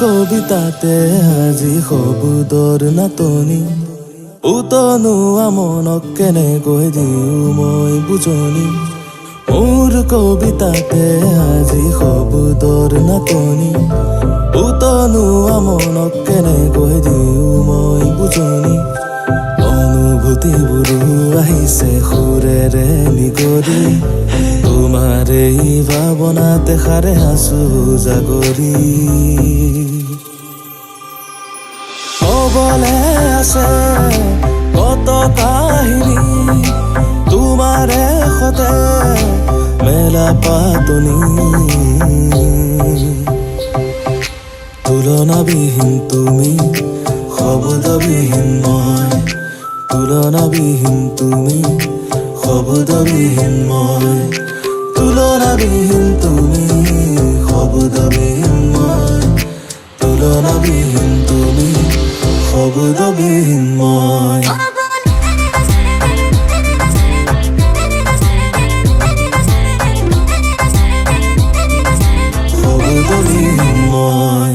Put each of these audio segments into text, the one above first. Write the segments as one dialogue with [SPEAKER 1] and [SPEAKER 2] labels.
[SPEAKER 1] কবিতাতে আজি শব্দৰ নাটনি উতনোৱা মনক কেনেকৈ দিওঁ মই বুজনি মোৰ কবিতাতে আজি শব্দৰ নাটনি উতনোৱা মনক কেনেকৈ দিওঁ মই বুজনি অনুভূতিবোৰ আহিছে সুৰেৰে নিগৰি তোমাৰ এই ভাৱনাতে সাৰে আছো জাগৰি ক'বলে আছে কত কাহিনী তোমাৰে সতে মেলা পাতনি তুলনাবিহীন তুমি শব্দবিহীন মই তুলনাবিহীন তুমি শব্দবিহীন মই তুলনাবিহীন তুমি শব্দবিহীন মই তুলনাবিহীন তুমি শব্দবিহীন মই শব্দবিহীন মই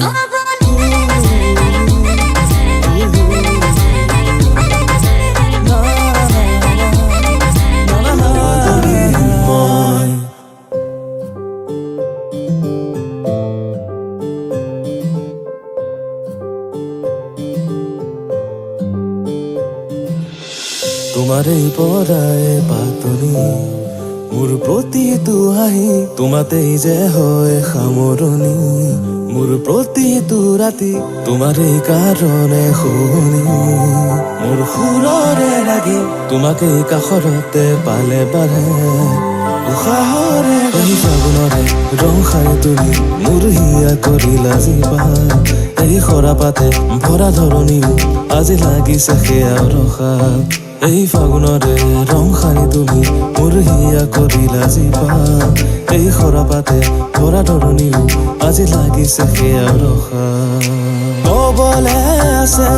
[SPEAKER 1] তোমাৰ এই পৰাই পাতনি মোৰ প্ৰতিটো হাঁহি তোমাতেই যে হয় সামৰণি মোৰ প্ৰতিটো ৰাতি তোমাৰেই কাৰণে শুনি মোৰ সুৰৰে লাগি তোমাকে কাষৰতে পালে বাঢ়ে উশাহৰে এই ফাগুনৰে ৰং খাই তুমি মোৰ হিয়া কৰিলা জিপা এই সৰাপাতে ভৰা ধৰণিও আজি লাগিছে সেয়া ৰখা এই ফাগুনৰে ৰং সানি তুমি মোৰ হিয়া কৰিলা জিপা এই সৰাপাতে ভৰা ধৰণিও আজি লাগিছে সেয়া ৰখা ক'বলে আছে